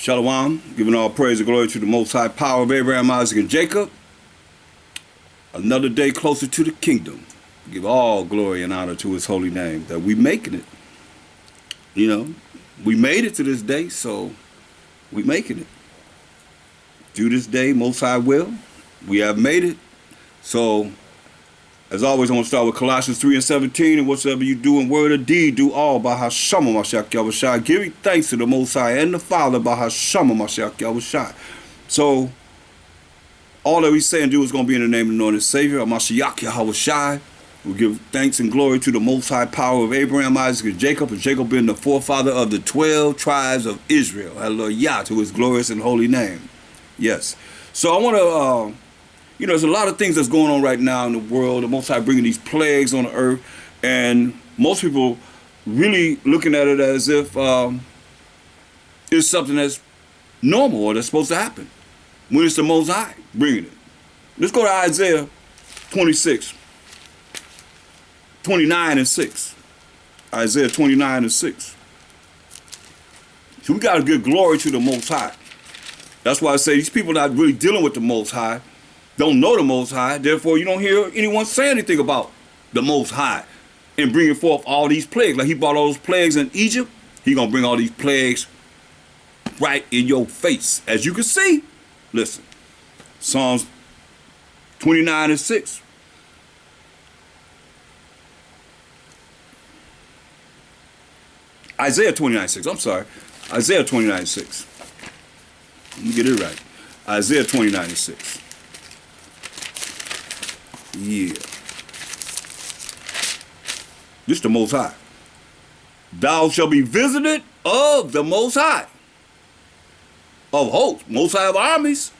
Shalom, giving all praise and glory to the Most High power of Abraham, Isaac, and Jacob. Another day closer to the kingdom. Give all glory and honor to his holy name, that we making it. You know, we made it to this day, so we making it. Through this day, Most High will, we have made it. So, as always, I want to start with Colossians 3:17, and whatsoever you do in word or deed, do all by YAHAWASHI, giving thanks to the Most High and the Father by YAHAWASHI. So, all that we say and do is going to be in the name of the Lord and Savior, MASHAYACH YAHAWASHI. We give thanks and glory to the Most High power of Abraham, Isaac, and Jacob being the forefather of the 12 tribes of Israel. Hallelujah, to his glorious and holy name. Yes. So I want to, there's a lot of things that's going on right now in the world. The Most High bringing these plagues on the earth, and most people really looking at it as if it's something that's normal or that's supposed to happen, when it's the Most High bringing it. Let's go to Isaiah 29:6. Isaiah 29:6. So we got to give glory to the Most High. That's why I say these people not really dealing with the Most High, don't know the Most High, therefore you don't hear anyone say anything about the Most High and bringing forth all these plagues. Like he brought all those plagues in Egypt, he gonna bring all these plagues right in your face. As you can see, listen, Psalms 29:6. Isaiah 29:6, I'm sorry. Isaiah 29:6. Let me get it right. Isaiah 29:6. Yeah. This is the Most High. Thou shalt be visited of the Most High, of hosts, Most High of armies.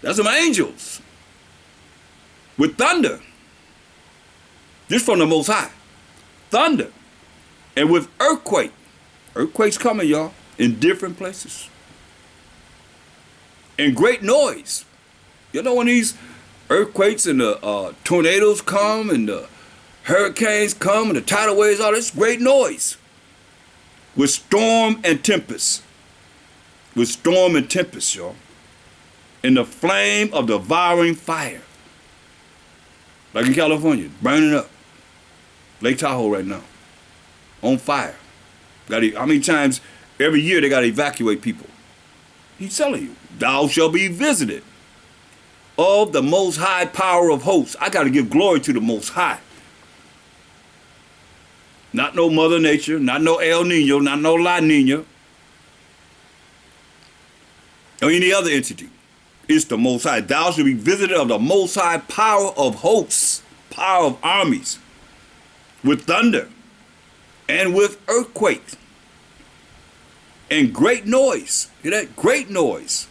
That's some angels. With thunder. Just from the Most High. Thunder. And with earthquake. Earthquakes coming, y'all, in different places. And great noise. You know when these earthquakes and the tornadoes come and the hurricanes come and the tidal waves, all this great noise. With storm and tempest. With storm and tempest, y'all. In the flame of devouring fire. Like in California, burning up. Lake Tahoe right now. On fire. How many times every year they got to evacuate people? He's telling you, thou shalt be visited of the Most High power of hosts. I got to give glory to the Most High. Not no Mother Nature, not no El Nino, not no La Nina, or any other entity. It's the Most High. Thou shalt be visited of the Most High power of hosts, power of armies, with thunder and with earthquakes and great noise. Hear that? Great noise.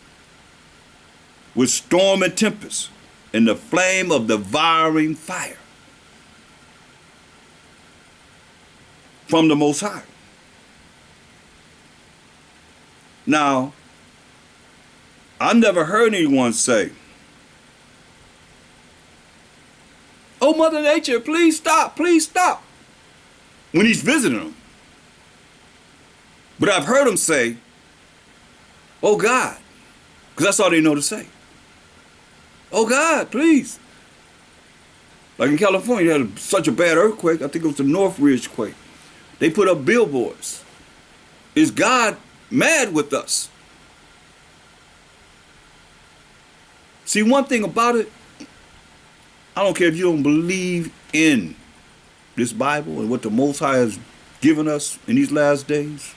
With storm and tempest and the flame of devouring fire. From the Most High. Now, I never heard anyone say, "Oh, Mother Nature, please stop, please stop," when he's visiting them. But I've heard him say, "Oh God," because that's all they know to say. "Oh God, please." Like in California, they had such a bad earthquake. I think it was the Northridge quake. They put up billboards. Is God mad with us? See, one thing about it, I don't care if you don't believe in this Bible and what the Most High has given us in these last days.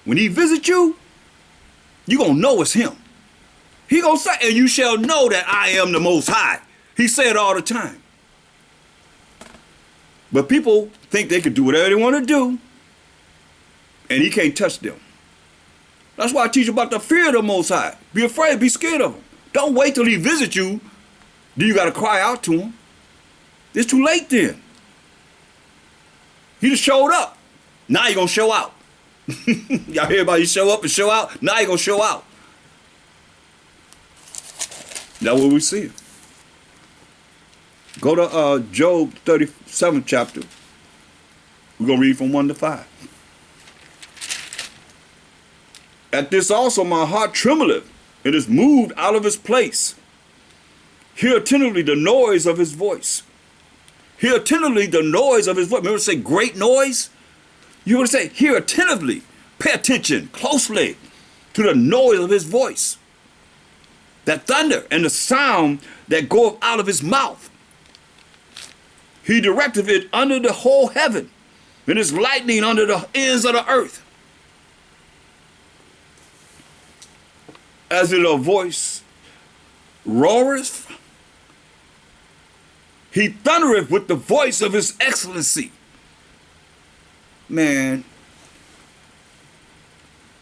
When he visits you, you're going to know it's him. He going to say, "And you shall know that I am the Most High." He said all the time. But people think they can do whatever they want to do, and he can't touch them. That's why I teach about the fear of the Most High. Be afraid, be scared of him. Don't wait till he visits you. Then you got to cry out to him. It's too late then. He just showed up. Now you're going to show out. Y'all hear about you show up and show out? Now you're going to show out. That's what we see. Go to Job 37th chapter. We're going to read from 1 to 5. At this also my heart trembleth, and is moved out of his place. Hear attentively the noise of his voice. Hear attentively the noise of his voice. Remember to say great noise? You want to say, hear attentively. Pay attention closely to the noise of his voice. That thunder and the sound that goeth out of his mouth. He directeth it under the whole heaven, and his lightning under the ends of the earth. As it a voice roareth, he thundereth with the voice of his excellency. Man,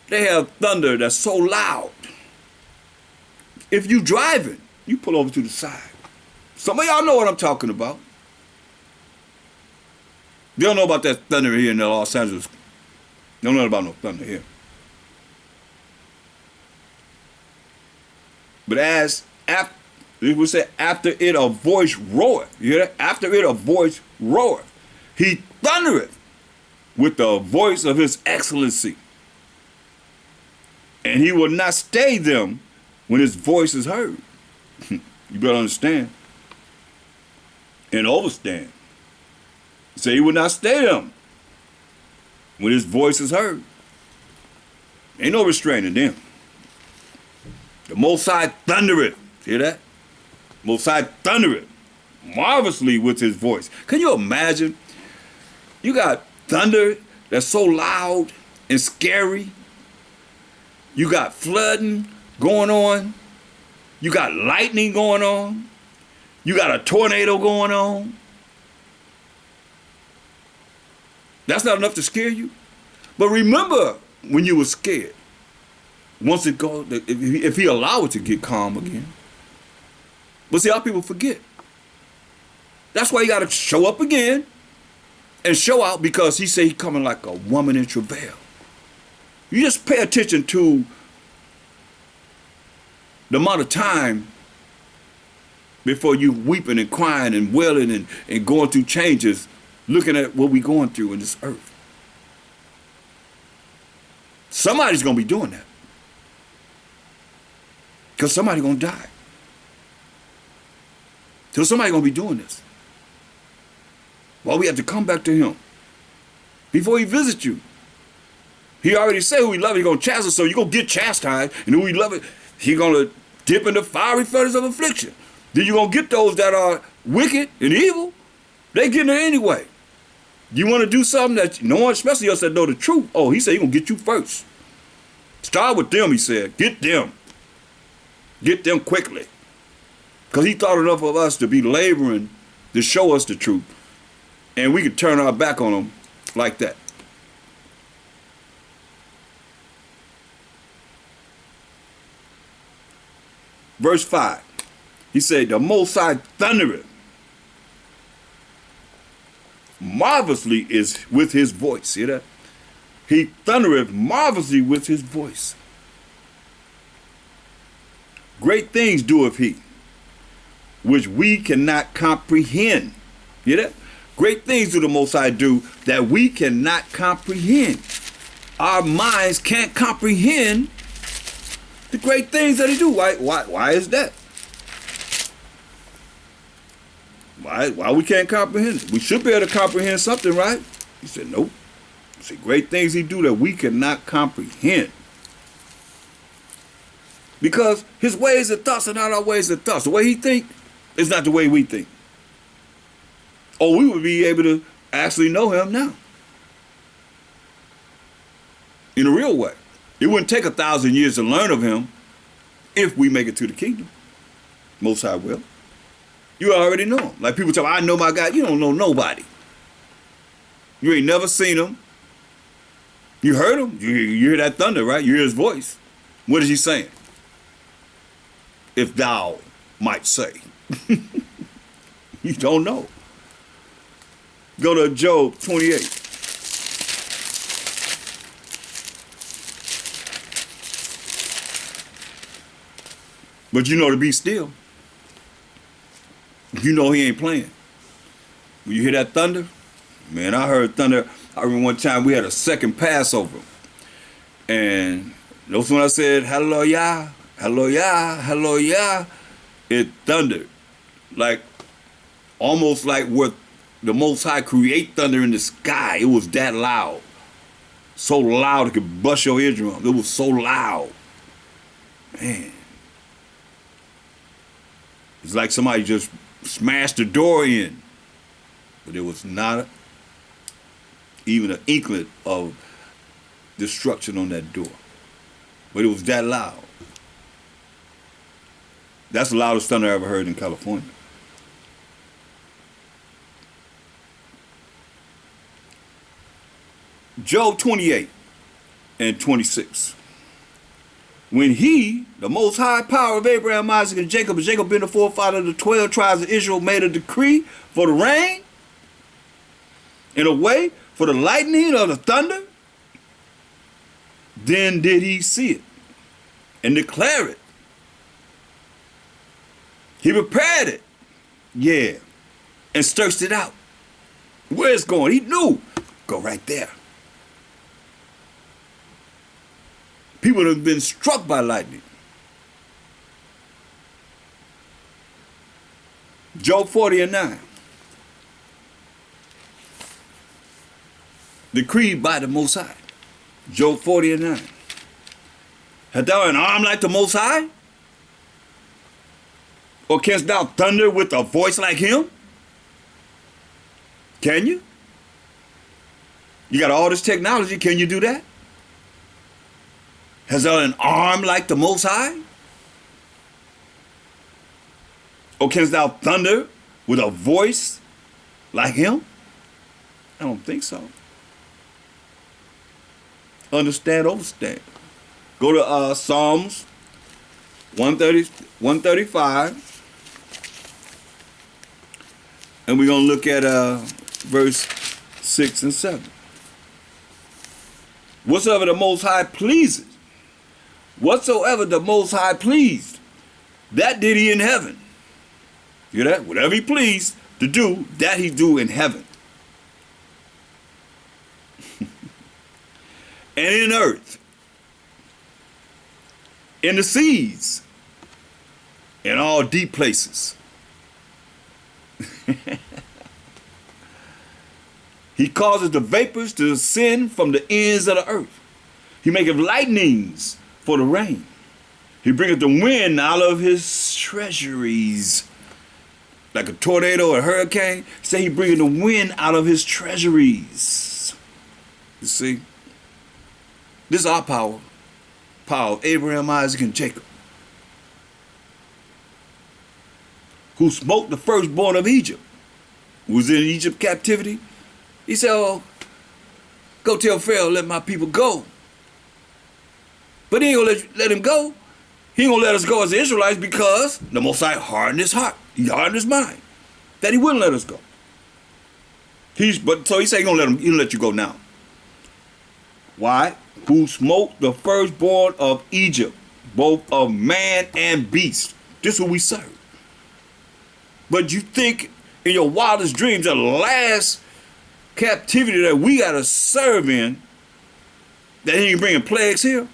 they have thunder that's so loud. If you driving, you pull over to the side. Some of y'all know what I'm talking about. They don't know about that thunder here in Los Angeles. They don't know about no thunder here. But it would say, after it a voice roareth. You hear that? After it a voice roareth. He thundereth with the voice of his excellency. And he will not stay them when his voice is heard. You better understand and overstand. Say he will not stay them when his voice is heard. Ain't no restraining them. The Most High thundereth. Hear that? Most High thundereth marvelously with his voice. Can you imagine? You got thunder that's so loud and scary. You got flooding going on. You got lightning going on. You got a tornado going on. That's not enough to scare you. But remember when you were scared. Once it goes, if he allow it to get calm again. But see how people forget. That's why you got to show up again and show out, because he said he coming like a woman in travail. You just pay attention to the amount of time before you weeping and crying and wailing and going through changes, looking at what we going through in this earth. Somebody's going to be doing that. Because somebody's going to die. So somebody's going to be doing this. Well, we have to come back to him before he visits you. He already said who he loves, he's going to chastise, so you're going to get chastised. And who he loves, he's going to dip in the fiery furnace of affliction. Then you're going to get those that are wicked and evil. They get there anyway. You want to do something that no one, especially us that know the truth. Oh, he said he's going to get you first. Start with them, he said. Get them. Get them quickly. Because he thought enough of us to be laboring to show us the truth. And we could turn our back on them like that. Verse 5. He said, the Most High thundereth marvelously is with his voice. See that? He thundereth marvelously with his voice. Great things doeth he, which we cannot comprehend. Hear that? Great things do the Most High do that we cannot comprehend. Our minds can't comprehend the great things that he do. Why is that? Why we can't comprehend it? We should be able to comprehend something, right? He said, nope. He said, great things he do that we cannot comprehend. Because his ways and thoughts are not our ways and thoughts. The way he think is not the way we think. Or we would be able to actually know him now. In a real way. It wouldn't take 1,000 years to learn of him if we make it to the kingdom. Most High will. You already know him. Like people tell me, I know my God. You don't know nobody. You ain't never seen him. You heard him. You hear that thunder, right? You hear his voice. What is he saying? If thou might say. You don't know. Go to Job 28. But you know to be still. You know he ain't playing. When you hear that thunder, man, I heard thunder. I remember one time we had a second Passover. And Notice when I said hallelujah, hallelujah, hallelujah, it thundered. Like, almost like what the Most High create thunder in the sky. It was that loud. So loud it could bust your eardrum. It was so loud. Man. It's like somebody just smashed the door in. But there was not even an inkling of destruction on that door. But it was that loud. That's the loudest thunder I ever heard in California. Job 28 and 26. When he, the most high power of Abraham, Isaac, and Jacob being the forefather of the 12 tribes of Israel, made a decree for the rain, in a way for the lightning or the thunder, then did he see it and declare it. He prepared it, yeah, and searched it out. Where it's going, he knew. Go right there. People have been struck by lightning. Job 40 and 9. Decreed by the Most High. Job 40 and 9. Hast thou an arm like the Most High? Or canst thou thunder with a voice like him? Can you? You got all this technology. Can you do that? Has thou an arm like the Most High? Or canst thou thunder with a voice like him? I don't think so. Understand, overstand. Go to Psalms 135. And we're going to look at verse 6 and 7. Whatsoever the Most High pleases, whatsoever the Most High pleased, that did he in heaven. You hear that? Whatever he pleased to do, that he do in heaven. And in earth, in the seas, in all deep places. He causes the vapors to ascend from the ends of the earth. He maketh lightnings for the rain. He bringeth the wind out of his treasuries. Like a tornado or a hurricane, say he bringeth the wind out of his treasuries. You see? This is our power. Power of Abraham, Isaac, and Jacob. Who smote the firstborn of Egypt. Who was in Egypt captivity. He said, oh, go tell Pharaoh, let my people go. But he ain't gonna let him go. He ain't gonna let us go as the Israelites because the Most High hardened his heart. He hardened his mind. That he wouldn't let us go. So he said he'll let you go now. Why? Who smote the firstborn of Egypt, both of man and beast. This is who we serve. But you think in your wildest dreams the last captivity that we gotta serve in, that he ain't bringing plagues here?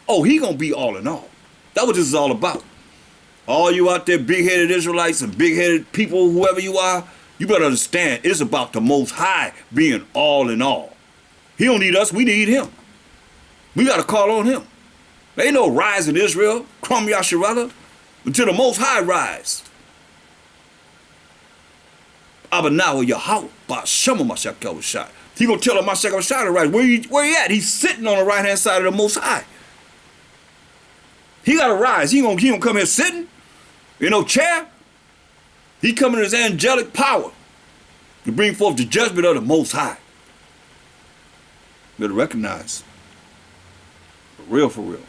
Oh, he gonna be all in all. That's what this is all about. All you out there big-headed Israelites and big-headed people, whoever you are, you better understand it's about the Most High being all in all. He don't need us, we need him. We got to call on him. There ain't no rise in Israel, Krom Yasharala, until the Most High rise. Abanawa Yahawah, MASHAYACH. He gonna tell him MASHAYACH to rise. Where he at? He's sitting on the right-hand side of the Most High. He got to rise. He gonna come here sitting in no chair. He coming in his angelic power to bring forth the judgment of the Most High. You better recognize. For real.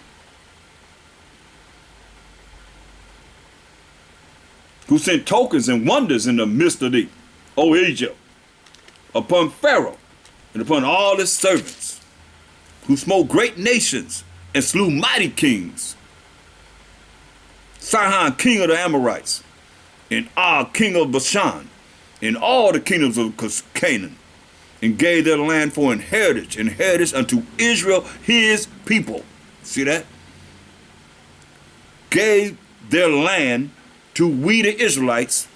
Who sent tokens and wonders in the midst of thee, O Egypt, upon Pharaoh and upon all his servants, who smote great nations and slew mighty kings. Sihon, king of the Amorites, and Og, king of Bashan, and all the kingdoms of Canaan, and gave their land for inheritance unto Israel, his people. See that? gave their land to we the Israelites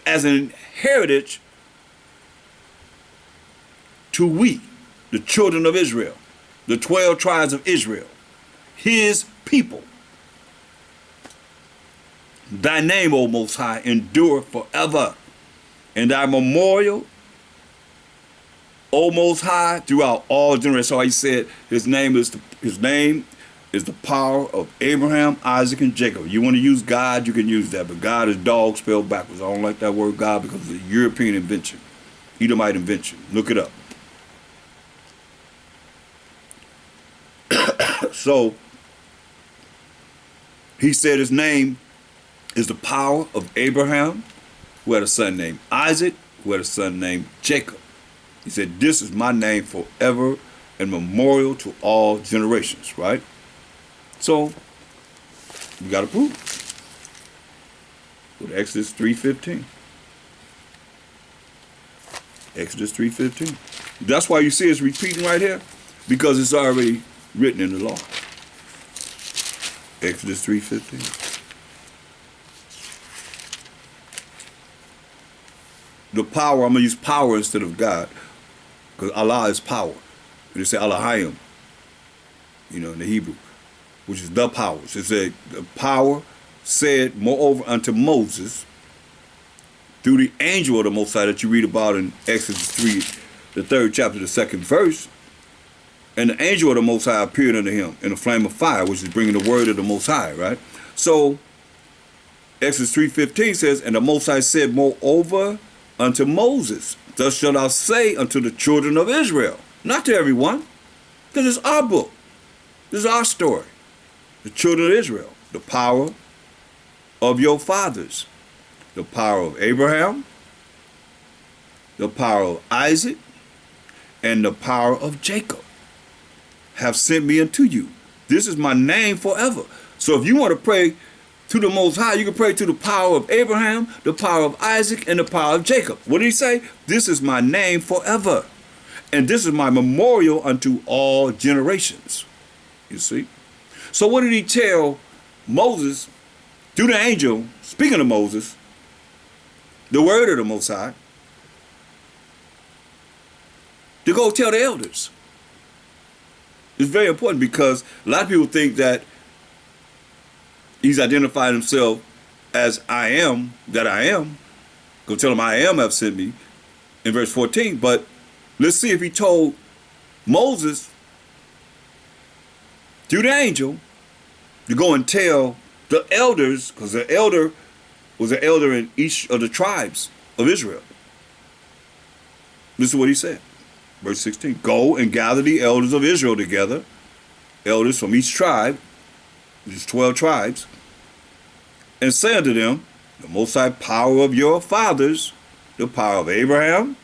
as an heritage to we, the children of Israel, the 12 tribes of Israel, his people. Thy name, O Most High, endure forever, and thy memorial, O Most High, throughout all generations. So he said his name is the power of Abraham, Isaac, and Jacob. You want to use God, you can use that, but God is dog spelled backwards. I don't like that word God because it's a European invention, Edomite invention. Look it up. So he said his name is the power of Abraham, who had a son named Isaac, who had a son named Jacob. He said, this is my name forever and memorial to all generations, right? So we got to prove it. Go to Exodus 3:15. Exodus 3:15. That's why you see it's repeating right here, because it's already written in the law. Exodus 3:15. The power, I'm going to use power instead of God, because Allah is power. They say Allahayim, in the Hebrew, which is the power. So it said, the power said, moreover, unto Moses, through the angel of the Most High that you read about in Exodus 3, the 3rd chapter, the 2nd verse. And the angel of the Most High appeared unto him in a flame of fire, which is bringing the word of the Most High, right? So, Exodus 3:15 says, and the Most High said, moreover, unto Moses, thus shalt thou say unto the children of Israel, not to everyone, because it's our book. This is our story. The children of Israel, the power of your fathers, the power of Abraham, the power of Isaac, and the power of Jacob have sent me unto you. This is my name forever. So if you want to pray to the Most High, you can pray to the power of Abraham, the power of Isaac, and the power of Jacob. What did he say? This is my name forever, and this is my memorial unto all generations. You see? So what did he tell Moses through the angel, speaking to Moses, the word of the Most High, to go tell the elders? It's very important, because a lot of people think that he's identified himself as I am that I am. Go tell him I am have sent me in verse 14. But let's see if he told Moses through the angel to go and tell the elders, because the elder was an elder in each of the tribes of Israel. This is what he said. Verse 16, go and gather the elders of Israel together, elders from each tribe, which is 12 tribes, and say unto them, the Most High power of your fathers, the power of Abraham,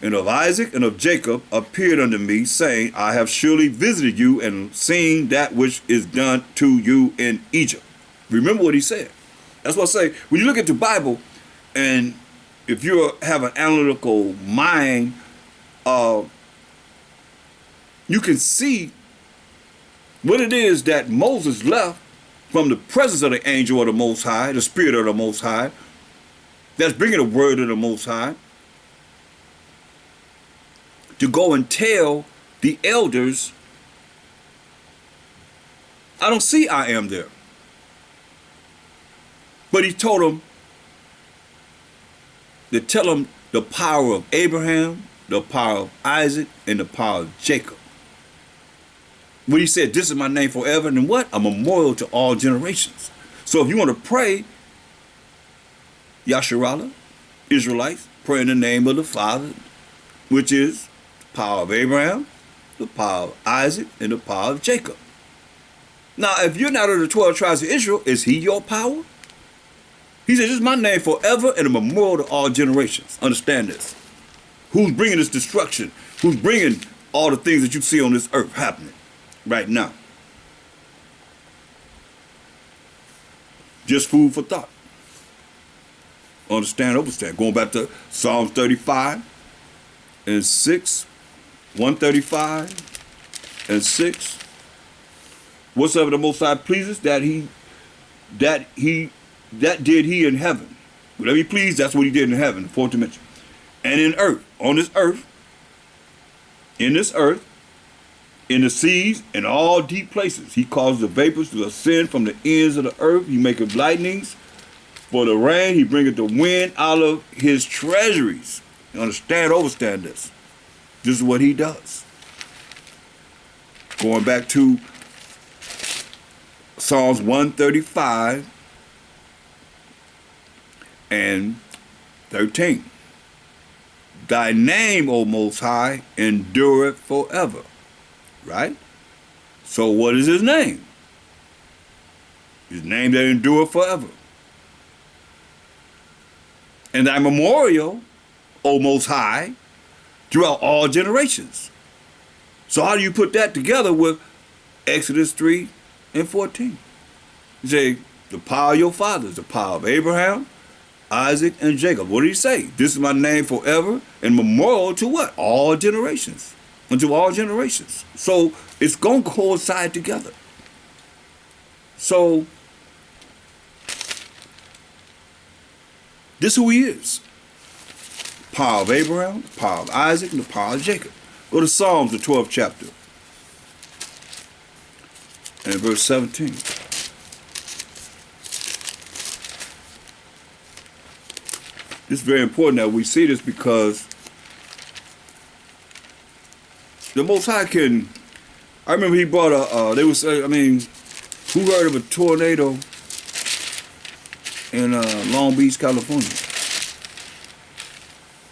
and of Isaac, and of Jacob, appeared unto me, saying, I have surely visited you and seen that which is done to you in Egypt. Remember what he said. That's what I say. When you look at the Bible, and if you have an analytical mind, you can see what it is that Moses left from the presence of the angel of the Most High, the Spirit of the Most High, that's bringing the word of the Most High, to go and tell the elders, I don't see I am there. But he told them to tell them the power of Abraham, the power of Isaac, and the power of Jacob. When he said, this is my name forever, and what? A memorial to all generations. So if you want to pray, Yasharallah, Israelites, pray in the name of the Father, which is the power of Abraham, the power of Isaac, and the power of Jacob. Now, if you're not of the 12 tribes of Israel, is he your power? He said, this is my name forever and a memorial to all generations. Understand this. Who's bringing this destruction? Who's bringing all the things that you see on this earth happening right now? Just food for thought. Understand, overstand. Going back to Psalms 35 and 6, 135 and 6. Whatsoever the Most High pleases, that did he in heaven. Whatever he pleased, that's what he did in heaven, the fourth dimension. And in earth, on this earth, in this earth, in the seas, in all deep places. He causes the vapors to ascend from the ends of the earth. He maketh lightnings for the rain. He bringeth the wind out of his treasuries. You understand, overstand this. This is what he does. Going back to Psalms 135 and 13. Thy name, O Most High, endureth forever. Right? So what is his name? His name that endureth forever. And thy memorial, O Most High, throughout all generations. So how do you put that together with Exodus 3 and 14? You say, the power of your fathers, the power of Abraham, Isaac, and Jacob. What did he say? This is my name forever and memorial to what? All generations. Unto all generations. So it's going to coincide together. So this is who he is. Power of Abraham, the power of Isaac, and the power of Jacob. Go to Psalms, the 12th chapter. And verse 17. It's very important that we see this because the Most High can. I remember he brought they was, I mean, who heard of a tornado in Long Beach, California?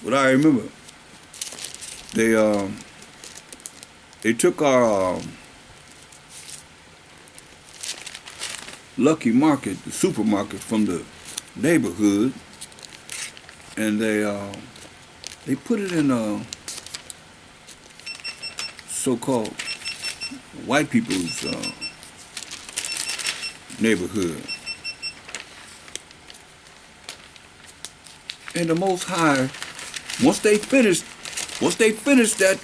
But I remember they took our Lucky Market, the supermarket from the neighborhood, and they put it in a so-called white people's neighborhood. And the Most High, once they finished that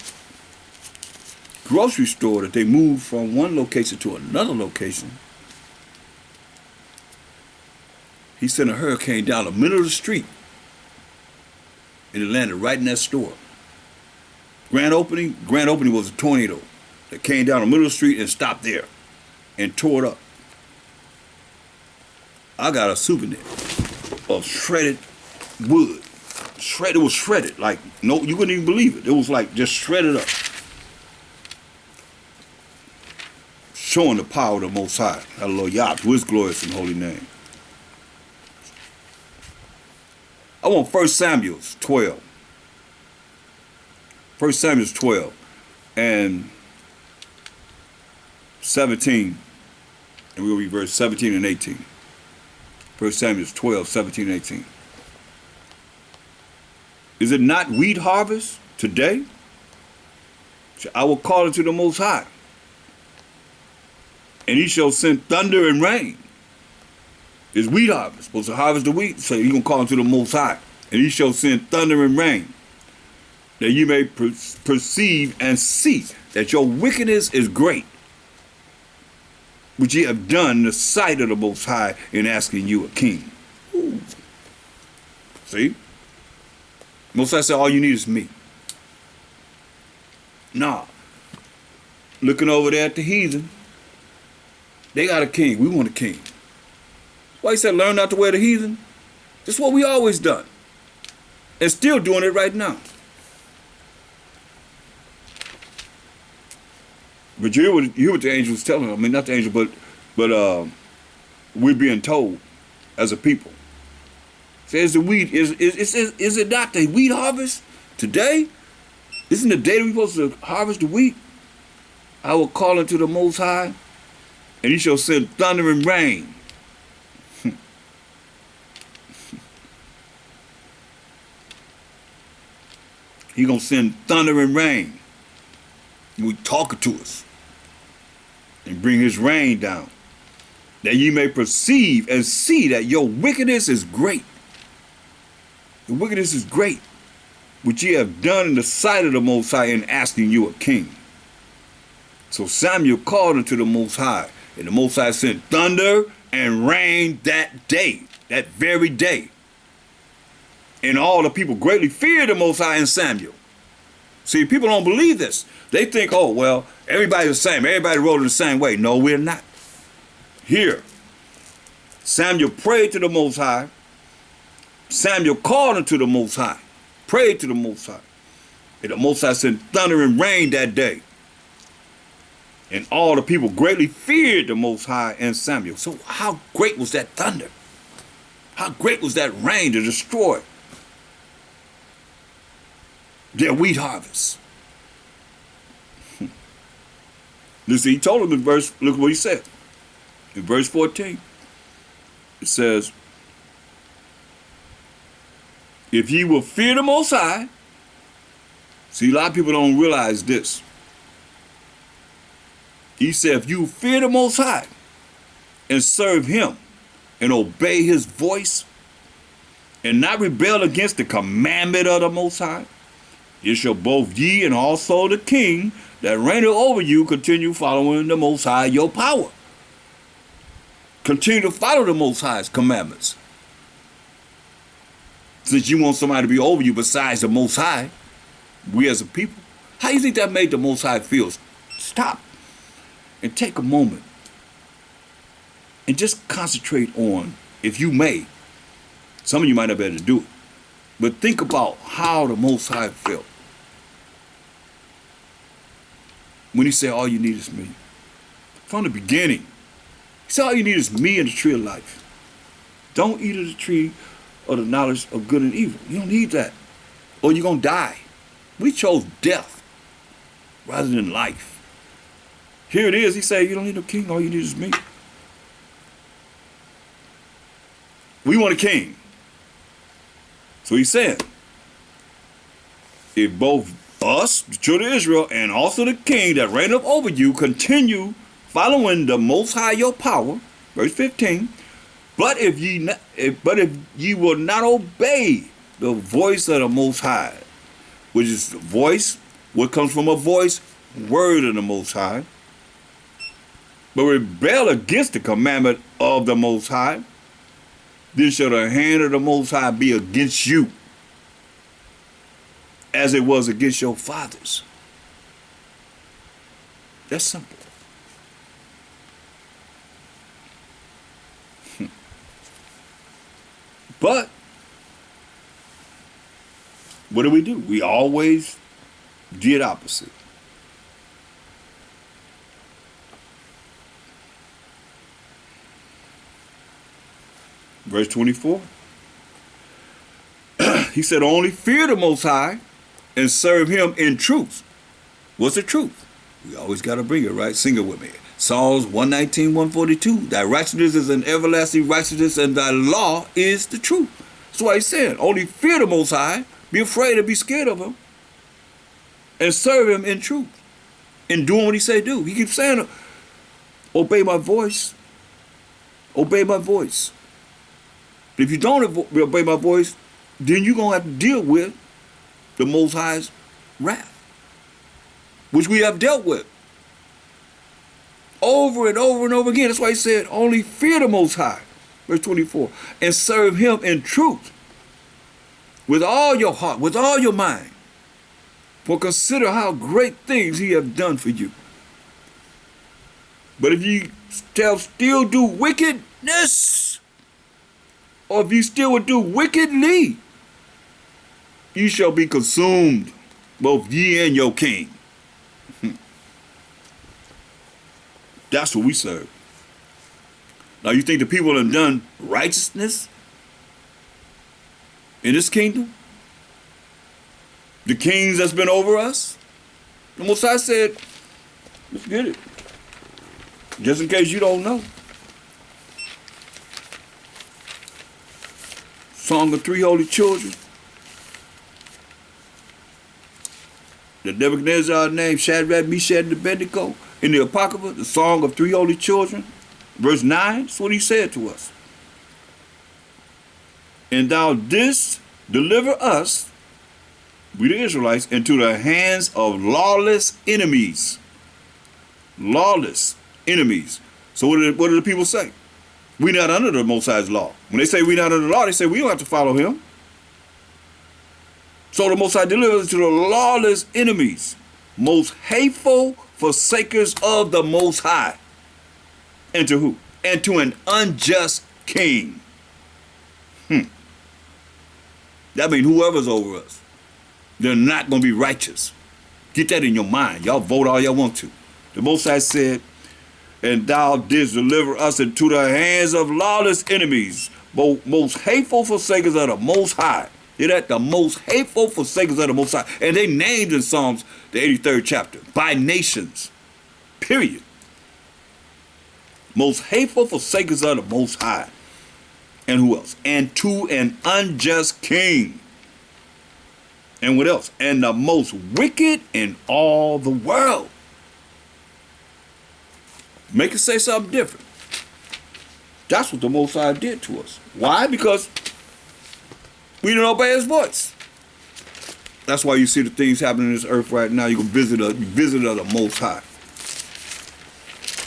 grocery store that they moved from one location to another location, he sent a hurricane down the middle of the street and it landed right in that store. Grand opening was a tornado that came down the middle of the street and stopped there and tore it up. I got a souvenir of shredded wood. It was shredded, like, no, you wouldn't even believe it. It was like just shredded up. Showing the power of the Most High. Hallelujah, to his glorious and holy name. I want 1 Samuel 12. 1 Samuel 12 and 17, and we'll read verse 17 and 18. 1 Samuel 12, 17 and 18. Is it not wheat harvest today? I will call unto the Most High, and he shall send thunder and rain. It's wheat harvest, supposed to harvest the wheat, so you're going to call unto the Most High, and he shall send thunder and rain, that you may perceive and see that your wickedness is great, which ye have done in the sight of the Most High in asking you a king. Ooh. See? Most High said, all you need is me. Nah. Looking over there at the heathen, they got a king. We want a king. Why he said, learn not to wear the heathen? That's what we always done. And still doing it right now. But you hear what the angel was telling them. I mean, not the angel, but we're being told as a people. Says the wheat, is it not the wheat harvest today? Isn't the day that we're supposed to harvest the wheat? I will call unto the Most High, and he shall send thunder and rain. He gonna send thunder and rain. He talking to us. And bring his rain down, that ye may perceive and see that your wickedness is great. The wickedness is great, which ye have done in the sight of the Most High in asking you a king. So Samuel called unto the Most High, And the Most High sent thunder and rain that day, that very day. And all the people greatly feared the Most High and Samuel. See, people don't believe this. They think, oh, well, everybody's the same. Everybody wrote it the same way. No, we're not. Here, Samuel prayed to the Most High. Samuel called unto the Most High, prayed to the Most High. And the Most High sent thunder and rain that day. And all the people greatly feared the Most High and Samuel. So how great was that thunder? How great was that rain to destroy their wheat harvest? Listen, he told them in verse, look what he said. In verse 14, it says, if ye will fear the Most High, see, a lot of people don't realize this. He said, if you fear the Most High and serve him and obey his voice and not rebel against the commandment of the Most High, it shall both ye and also the king that reigneth over you continue following the Most High your power. Continue to follow the Most High's commandments. Since you want somebody to be over you besides the Most High, we as a people, how do you think that made the Most High feel? Stop and take a moment and just concentrate on, if you may, some of you might not be able to do it, but think about how the Most High felt when he said, all you need is me. From the beginning, he said, all you need is me and the tree of life. Don't eat of the tree of the knowledge of good and evil. You don't need that, or you're going to die. We chose death rather than life. Here it is. He said, you don't need no king. All you need is me. We want a king. So he said, if both us, the children of Israel, and also the king that reigneth over you continue following the Most High your power, verse 15, but if ye will not obey the voice of the Most High, which is the voice, what comes from a voice, word of the Most High, but rebel against the commandment of the Most High, then shall the hand of the Most High be against you, as it was against your fathers. That's simple. But what do? We always did opposite. Verse 24. He said, only fear the Most High and serve him in truth. What's the truth? We always got to bring it, right? Sing it with me. Psalms 119, 142. Thy righteousness is an everlasting righteousness, and thy law is the truth. That's why he said, only fear the Most High, be afraid and be scared of him, and serve him in truth. In doing what he say do. He keeps saying, obey my voice. Obey my voice. If you don't obey my voice, then you're going to have to deal with the Most High's wrath, which we have dealt with over and over and over again. That's why he said, only fear the Most High, verse 24, and serve him in truth with all your heart, with all your mind. For consider how great things he hath done for you. But if ye shall still do wickedness, or if you still would do wickedly, you shall be consumed, both ye and your king. That's what we serve. Now you think the people have done righteousness in this kingdom? The kings that's been over us? The Most High said, let's get it. Just in case you don't know. Song of Three Holy Children. The Nebuchadnezzar named Shadrach, Meshach, and Abednego in the Apocrypha, the Song of Three Holy Children, verse 9, that's what he said to us. And thou didst deliver us, we the Israelites, into the hands of lawless enemies. Lawless enemies. So what do the people say? We're not under the Most High's law. When they say we're not under the law, they say we don't have to follow him. So the Most High delivers to the lawless enemies, most hateful forsakers of the Most High. And to who? And to an unjust king. That means whoever's over us, they're not going to be righteous. Get that in your mind. Y'all vote all y'all want to. The Most High said, and thou didst deliver us into the hands of lawless enemies, most hateful forsakers of the Most High. Hear that? The most hateful forsakers of the Most High. And they named in Psalms, the 83rd chapter, by nations. Period. Most hateful forsakers of the Most High. And who else? And to an unjust king. And what else? And the most wicked in all the world. Make it say something different. That's what the Most High did to us. Why? Because we didn't obey his voice. That's why you see the things happening in this earth right now. You can visit the Most High.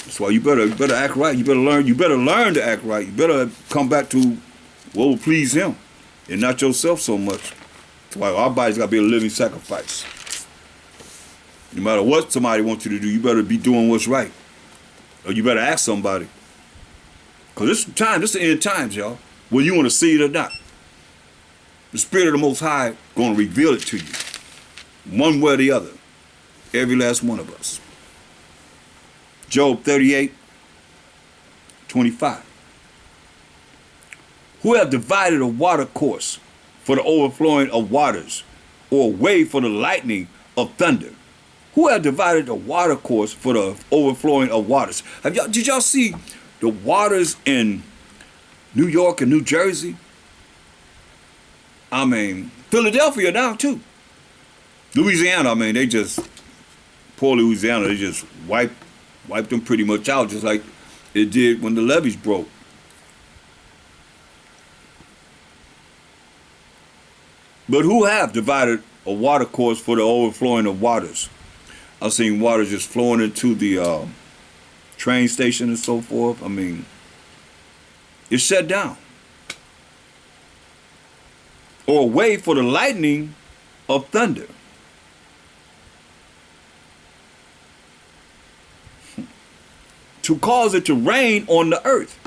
That's why you better act right. You better learn to act right. You better come back to what will please him and not yourself so much. That's why our body's got to be a living sacrifice. No matter what somebody wants you to do, you better be doing what's right. Or you better ask somebody. Because this is the end times, y'all. Whether you want to see it or not. The Spirit of the Most High going to reveal it to you. One way or the other. Every last one of us. Job 38:25. Who have divided a water course for the overflowing of waters, or a way for the lightning of thunder? Who have divided the water course for the overflowing of waters? Did y'all see the waters in New York and New Jersey? I mean, Philadelphia now too. Louisiana, I mean, poor Louisiana, they just wiped them pretty much out, just like it did when the levees broke. But who have divided a water course for the overflowing of waters? I've seen water just flowing into the train station and so forth. I mean, it's shut down. Or a way for the lightning of thunder. To cause it to rain on the earth,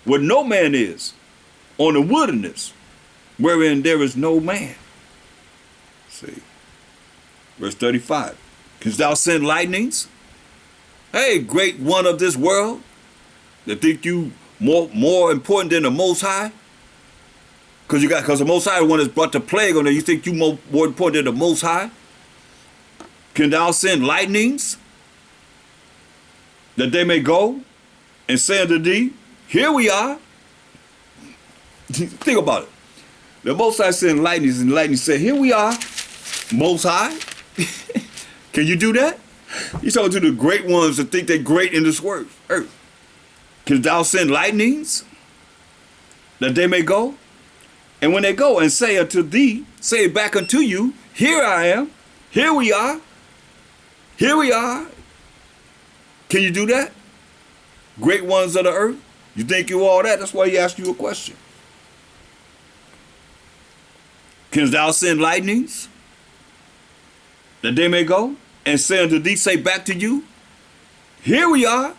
where no man is, on the wilderness, wherein there is no man. See, verse 35. Canst thou send lightnings? Hey, great one of this world, that think you more important than the Most High? Because the Most High is the one that's brought the plague on there. You think you more important than the Most High? Can thou send lightnings, that they may go and say unto thee, here we are? Think about it. The Most High sent lightnings, and lightning said, here we are, Most High. Can you do that? He's talking to the great ones that think they're great in this earth. Can thou send lightnings, that they may go? And when they go and say unto thee, say back unto you, here I am, here we are, here we are. Can you do that? Great ones of the earth? You think you all that? That's why he asked you a question. Canst thou send lightnings, that they may go and say unto thee, say back to you, here we are,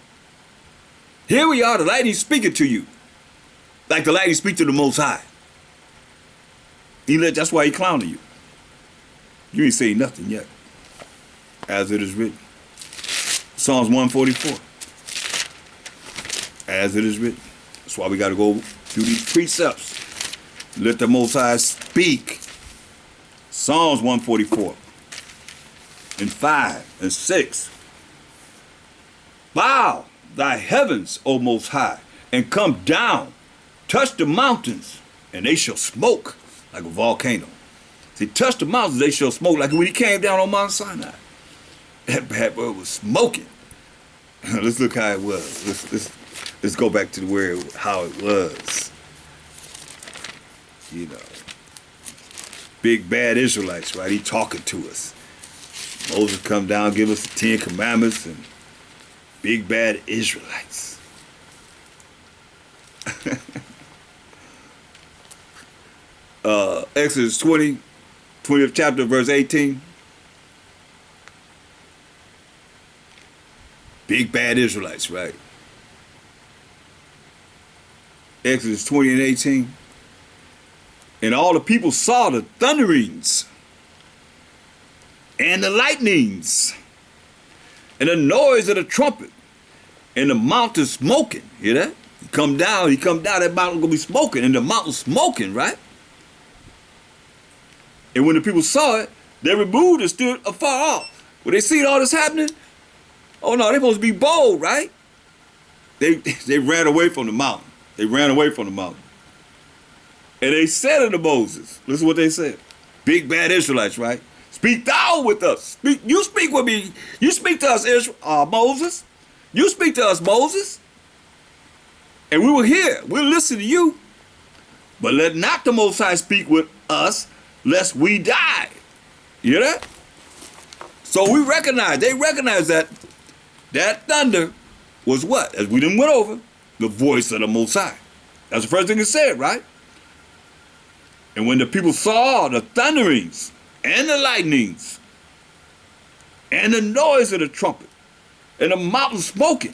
the lightning speaking to you, like the lightning speak to the Most High. That's why he clowning you. You ain't saying nothing yet, as it is written. Psalms 144, as it is written. That's why we got to go through these precepts. Let the Most High speak. Psalms 144 and 5 and 6. Bow thy heavens, O Most High, and come down. Touch the mountains, and they shall smoke like a volcano. See, touch the mountains, they shall smoke like when he came down on Mount Sinai. That bad boy was smoking. Let's look how it was. Let's go back to how it was. You know, big bad Israelites, right? He talking to us. Moses come down, give us the 10 Commandments, and big bad Israelites. Exodus 20th chapter, verse 18. Big bad Israelites, right? Exodus 20 and 18. And all the people saw the thunderings and the lightnings and the noise of the trumpet and the mountain smoking. Hear that? He come down, that mountain gonna be smoking, and the mountain smoking, right? And when the people saw it, they removed and stood afar off. When they see all this happening, oh no, they're supposed to be bold, right? They ran away from the mountain. They ran away from the mountain. And they said unto Moses, listen what they said. Big bad Israelites, right? Speak thou with us. You speak with me. You speak to us, Moses. You speak to us, Moses. And we will hear. We'll listen to you. But let not the Most High speak with us, lest we die. You hear that? So they recognize that thunder was what? As we done went over, the voice of the Most High. That's the first thing it said, right? And when the people saw the thunderings and the lightnings and the noise of the trumpet and the mountain smoking,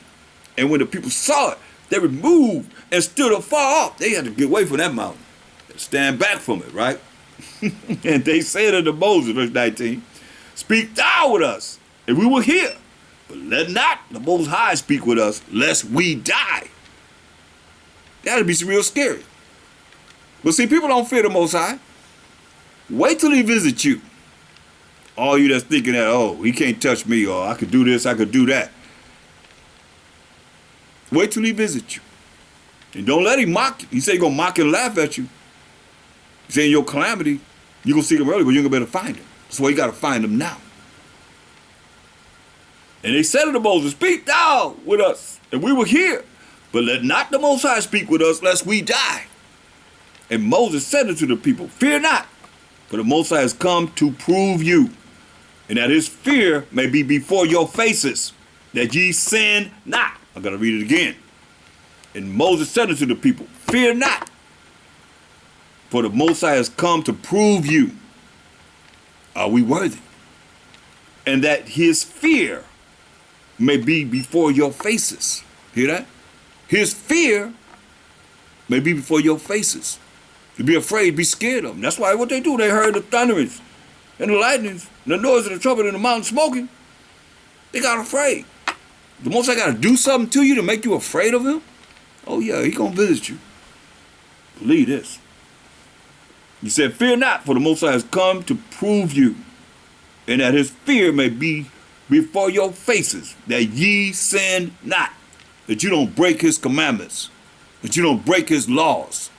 and when the people saw it, they removed and stood afar off. They had to get away from that mountain, stand back from it, right? And they said unto Moses, verse 19, speak thou with us, and we will hear. But let not the Most High speak with us, lest we die. That'd be real scary. But see, people don't fear the Most High. Wait till he visits you. All you that's thinking that, oh, he can't touch me, or I could do this, I could do that. Wait till he visits you. And don't let him mock you. He said he's going to mock and laugh at you. He said in your calamity, you're going to seek him early, but you're going to be able to find him. That's why you got to find him now. And they said unto Moses, speak thou with us, and we will hear. But let not the Most High speak with us, lest we die. And Moses said unto the people, fear not, for the Most High has come to prove you, and that his fear may be before your faces, that ye sin not. I'm going to read it again. And Moses said unto the people, fear not, for the Most High has come to prove you. Are we worthy? And that his fear may be before your faces. Hear that? His fear may be before your faces. To be afraid, be scared of him. That's why what they do, they heard the thunderings and the lightnings, and the noise of the trumpet and the mountain smoking. They got afraid. The Most High got to do something to you to make you afraid of him? Oh yeah, he going to visit you. Believe this. He said, fear not, for the Most High has come to prove you, and that his fear may be before your faces, that ye sin not, that you don't break his commandments, that you don't break his laws.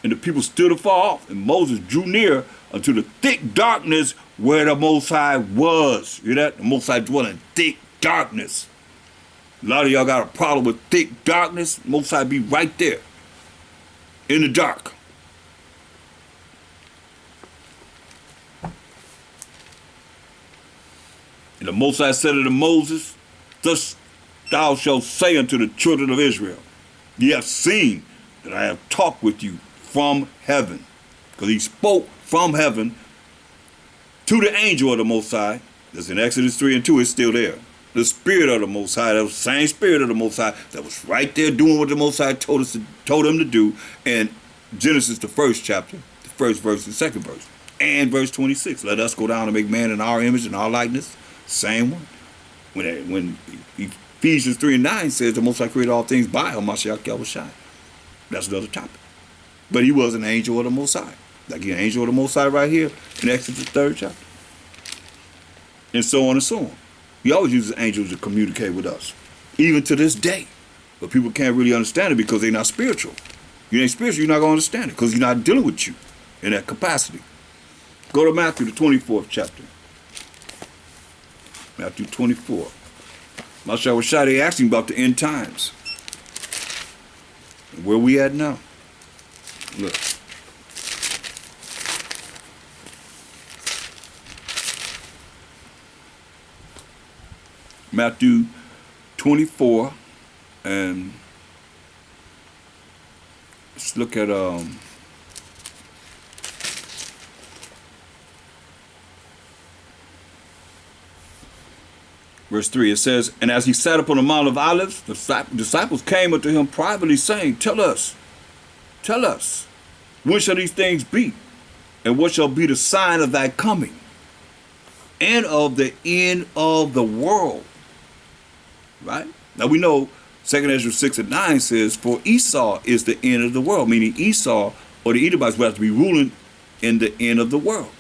And the people stood afar off, and Moses drew near unto the thick darkness where the Most High was. You hear that? The Most High dwelt in thick darkness. A lot of y'all got a problem with thick darkness. Most High be right there in the dark. And the Most High said unto Moses, thus thou shalt say unto the children of Israel, ye have seen that I have talked with you from heaven. Because he spoke from heaven to the angel of the Most High. That's in Exodus 3 and 2, it's still there. The Spirit of the Most High, that was the same Spirit of the Most High that was right there doing what the Most High told him to do. And Genesis, the first chapter, the first verse, the second verse, and verse 26. Let us go down and make man in our image and our likeness. Same one. When Ephesians 3 and 9 says the Most High created all things by YAHAWASHI. That's another topic. But he was an angel of the Most High. Like an angel of the Most High right here in Exodus 3rd chapter. And so on and so on. He always uses angels to communicate with us, even to this day. But people can't really understand it because they're not spiritual. You ain't spiritual, you're not going to understand it because he's not dealing with you in that capacity. Go to Matthew, the 24th chapter. Matthew 24. MASHAYACH, they asking about the end times. And where we at now? Look. Matthew 24 and let's look at verse 3. It says, and as he sat upon the Mount of Olives, the disciples came unto him privately, saying, tell us, when shall these things be? And what shall be the sign of thy coming and of the end of the world? Right? Now we know 2 Ezra 6 and 9 says, for Esau is the end of the world, meaning Esau or the Edomites will have to be ruling in the end of the world.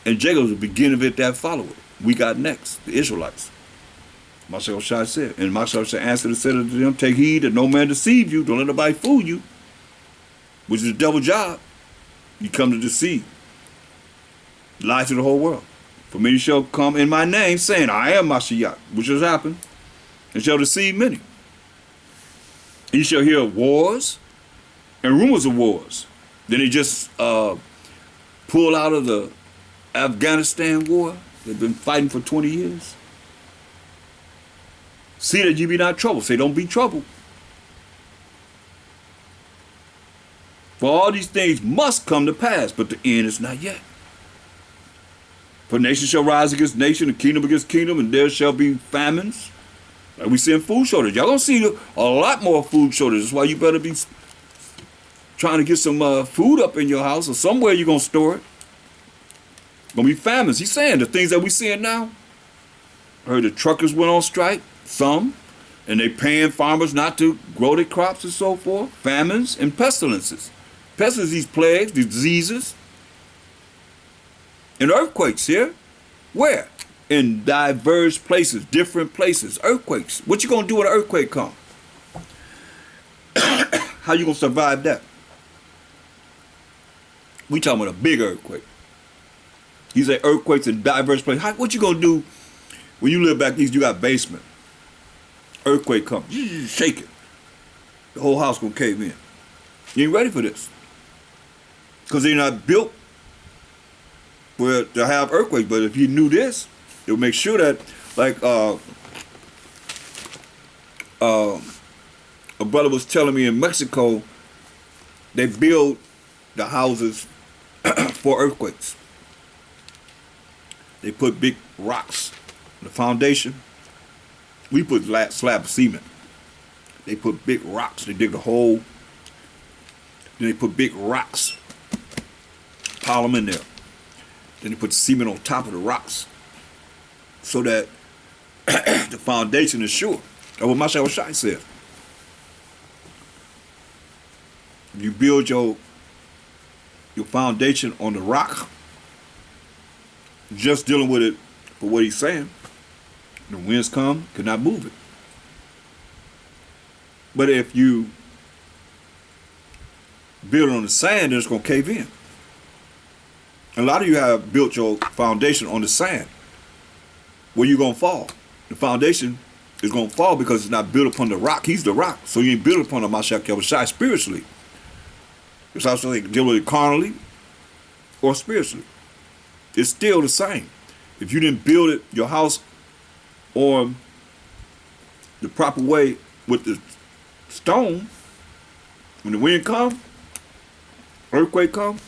And Jacob was the beginning of it that followed it. We got next, the Israelites. MASHAYACH said, and MASHAYACH answered and said unto them, take heed that no man deceive you, don't let nobody fool you, which is a double job. You come to deceive, lie to the whole world. For many shall come in my name, saying, I am MASHAYACH, which has happened, and shall deceive many. And you shall hear of wars and rumors of wars. Then he just pulled out of the Afghanistan war. They've been fighting for 20 years. See that you be not troubled. Say, don't be troubled. For all these things must come to pass, but the end is not yet. For nation shall rise against nation, and kingdom against kingdom, and there shall be famines. Like we see in food shortage. Y'all gonna see a lot more food shortage. That's why you better be trying to get some food up in your house, or somewhere you're gonna store it. Gonna be famines. He's saying the things that we seeing now. I heard the truckers went on strike, some, and they paying farmers not to grow their crops and so forth. Famines and pestilences. Pestilences, these plagues, these diseases, and earthquakes here. Where? In diverse places, different places, earthquakes. What you gonna do when an earthquake come? How you gonna survive that? We talking about a big earthquake. He said earthquakes in diverse places. What you gonna do when you live back east? You got basement. Earthquake comes, you shake it. The whole house gonna cave in. You ain't ready for this, because they're not built for to have earthquakes. But if you knew this, it'll make sure that, like a brother was telling me in Mexico, they build the houses for earthquakes. They put big rocks in the foundation. We put slab of cement. They put big rocks. They dig a hole. Then they put big rocks, pile them in there. Then they put the cement on top of the rocks, so that the foundation is sure. That's what MASHAYACH said. If you build your foundation on the rock, just dealing with it for what he's saying, the winds come, cannot move it. But if you build it on the sand, then it's going to cave in. A lot of you have built your foundation on the sand. Where you going to fall? The foundation is going to fall because it's not built upon the rock. He's the rock. So you ain't built upon the MASHAYACH spiritually. It's also like deal with it carnally or spiritually. It's still the same. If you didn't build it, your house, on the proper way with the stone, when the wind come, earthquake come,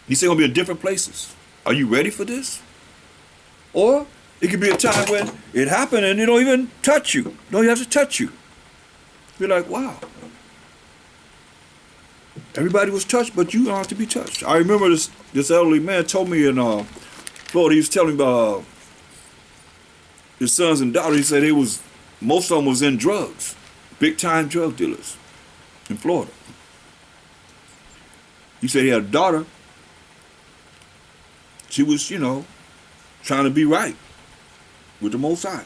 he said gonna be in different places. Are you ready for this? Or it could be a time when it happened and it don't even touch you. Don't even have to touch you. You're like, wow. Everybody was touched, but you don't have to be touched. I remember this elderly man told me in Florida, he was telling me about his sons and daughters. He said most of them was in drugs, big time drug dealers in Florida. He said he had a daughter. She was, trying to be right with the Most High.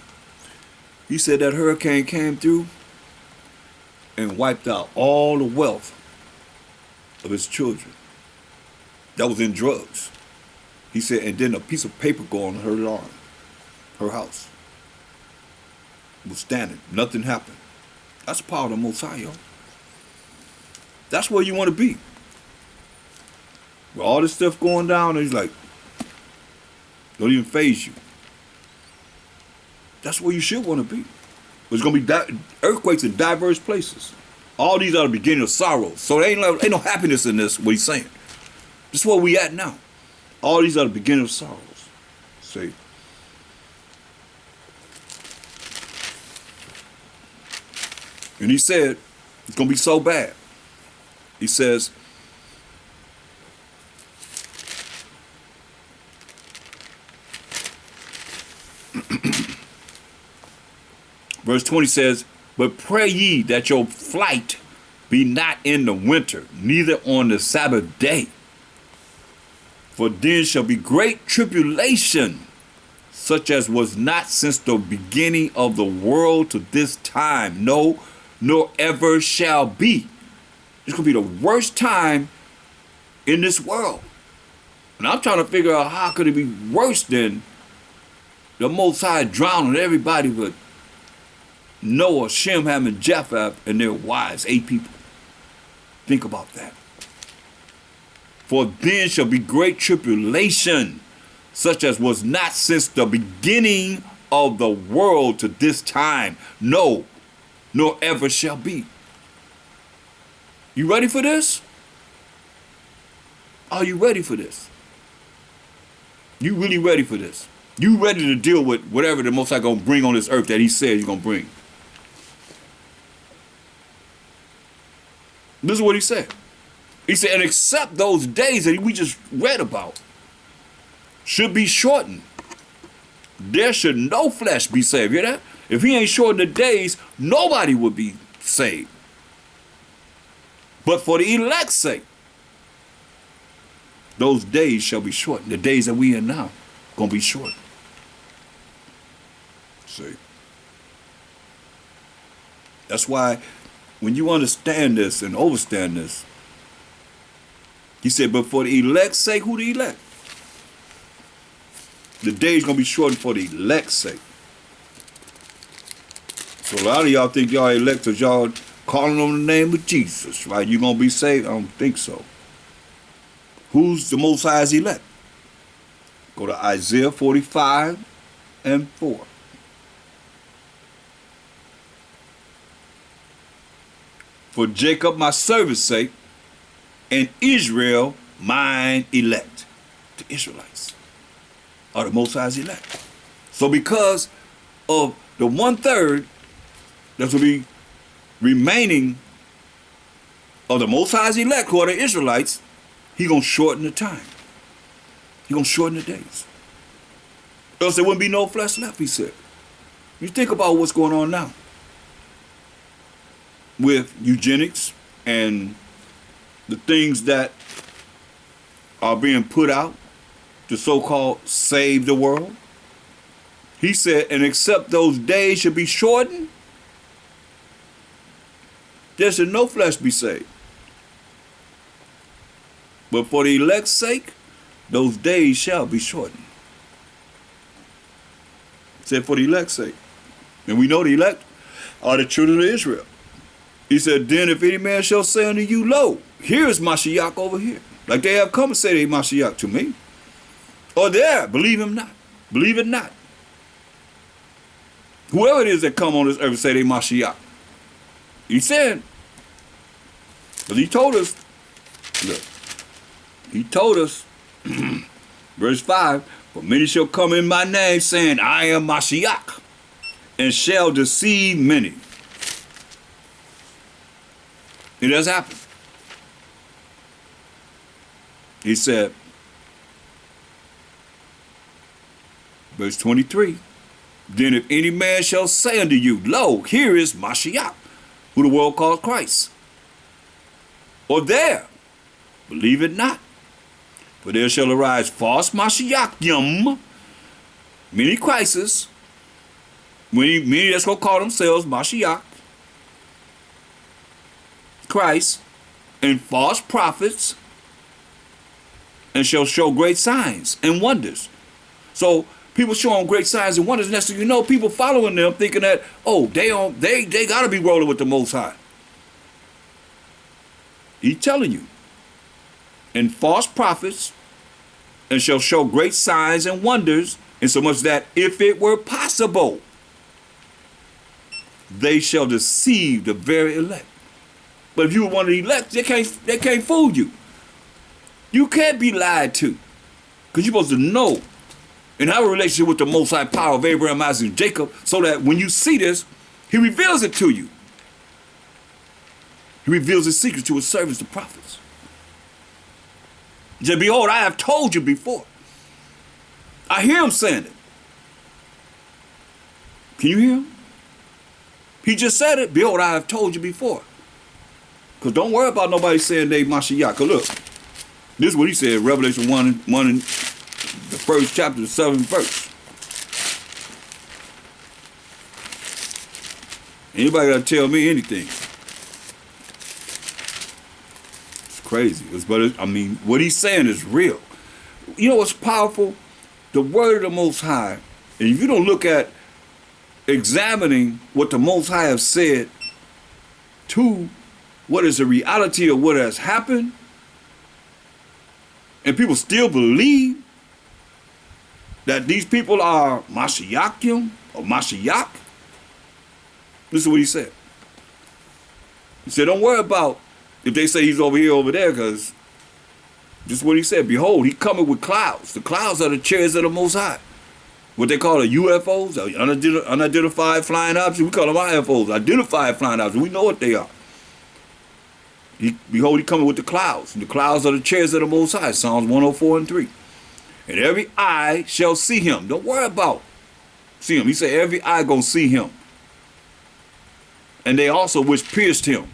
He said that hurricane came through and wiped out all the wealth of his children that was in drugs. He said, and then a piece of paper go on her arm, her house was standing. Nothing happened. That's the power of the Most High, yo. That's where you want to be. With all this stuff going down, he's like, don't even faze you. That's where you should want to be. There's going to be earthquakes in diverse places. All these are the beginning of sorrows. So there ain't no happiness in this, what he's saying. This is where we at now. All these are the beginning of sorrows. See? And he said, it's going to be so bad. He says, verse 20 says, but pray ye that your flight be not in the winter, neither on the Sabbath day. For then shall be great tribulation, such as was not since the beginning of the world to this time, no, nor ever shall be. It's going to be the worst time in this world. And I'm trying to figure out how could it be worse than the Most High drowning everybody but Noah, Shem, Ham, and Japheth and their wives, 8 people. Think about that. For then shall be great tribulation, such as was not since the beginning of the world to this time, no, nor ever shall be. You ready for this? Are you ready for this? You really ready for this? You ready to deal with whatever the Most High gonna bring on this earth that he said he's gonna bring? This is what he said. He said, and except those days that we just read about should be shortened, there should no flesh be saved. You hear that? If he ain't shortened the days, nobody would be saved. But for the elect's sake, those days shall be shortened. The days that we in now gonna be shortened. See? That's why when you understand this and overstand this, he said, but for the elect's sake, who the elect? The day's gonna be shortened for the elect's sake. So a lot of y'all think y'all elect because y'all calling on the name of Jesus, right? You gonna be saved? I don't think so. Who's the Most High's elect? Go to Isaiah 45 and 4. For Jacob my servant's sake, and Israel mine elect. The Israelites are the Most High's elect. So because of the 1/3 that will be remaining of the Most High's elect, who are the Israelites, he gonna shorten the time. He gonna shorten the days. Else there wouldn't be no flesh left, he said. You think about what's going on now with eugenics and the things that are being put out to so-called save the world. He said, and except those days should be shortened, there should no flesh be saved. But for the elect's sake, those days shall be shortened. He said, for the elect's sake. And we know the elect are the children of Israel. He said, then if any man shall say unto you, lo, here is MASHAYACH over here. Like they have come and say they MASHAYACH to me. Or there, believe him not. Believe it not. Whoever it is that come on this earth and say they MASHAYACH. He said, but he told us, look, he told us, verse 5, for many shall come in my name, saying, I am MASHAYACH, and shall deceive many. It has happened. He said, verse 23, then if any man shall say unto you, lo, here is MASHAYACH, who the world calls Christ. Or there, believe it not. For there shall arise false MASHAYACHim, many Christs, many that's going to call themselves MASHAYACH, Christ, and false prophets, and shall show great signs and wonders. So people showing great signs and wonders, next thing you know, people following them thinking that, oh, they gotta be rolling with the Most High. He's telling you. And false prophets, and shall show great signs and wonders, insomuch that if it were possible, they shall deceive the very elect. But if you were one of the elect, they can't fool you. You can't be lied to. Because you're supposed to know and have a relationship with the Most High power of Abraham, Isaac, and Jacob, so that when you see this, he reveals it to you. He reveals his secrets to his servants, the prophets. He said, behold, I have told you before. I hear him saying it. Can you hear him? He just said it. Behold, I have told you before. Because don't worry about nobody saying they MASHAYACH. Look, this is what he said, Revelation 1 in the first chapter, the 7th verse. Anybody got to tell me anything? It's crazy. I mean, what he's saying is real. You know what's powerful? The word of the Most High. And if you don't look at examining what the Most High have said to what is the reality of what has happened, and people still believe that these people are MASHAYACHim or MASHAYACH. Listen to what he said. He said, don't worry about if they say he's over here, over there, because this is what he said. Behold, he coming with clouds. The clouds are the chariots of the Most High. What they call UFOs, unidentified flying objects. We call them IFOs, identified flying objects. We know what they are. Behold, he coming with the clouds. And the clouds are the chariots of the Most High. Psalms 104:3. And every eye shall see him. Don't worry about see him. He said every eye gonna see him. And they also which pierced him.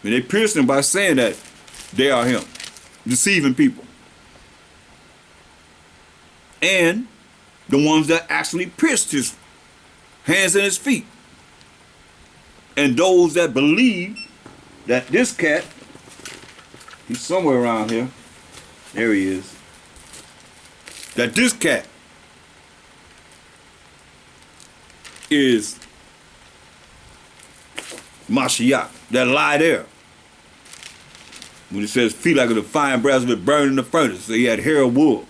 And they pierced him by saying that they are him. Deceiving people. And the ones that actually pierced his hands and his feet. And those that believe that this cat, he's somewhere around here. There he is. That this cat is MASHAYACH. That lie there. When it says feet like a fine brass with burned in the furnace. So he had hair of wool.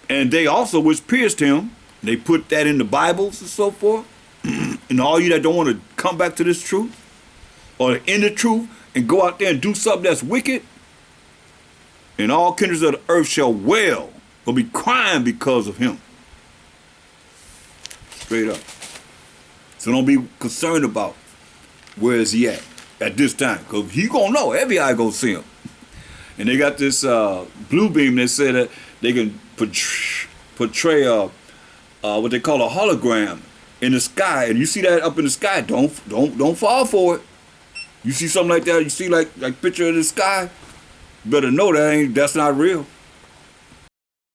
And they also which pierced him. They put that in the Bibles and so forth. And all you that don't want to come back to this truth or in the truth and go out there and do something that's wicked, and all kindreds of the earth shall wail or be crying because of him. Straight up. So don't be concerned about where is he at this time, because he gonna know. Every eye gonna see him. And they got this blue beam that said that they can portray what they call a hologram in the sky, and you see that up in the sky, don't fall for it. You see something like that, you see like picture of the sky, you better know that's not real.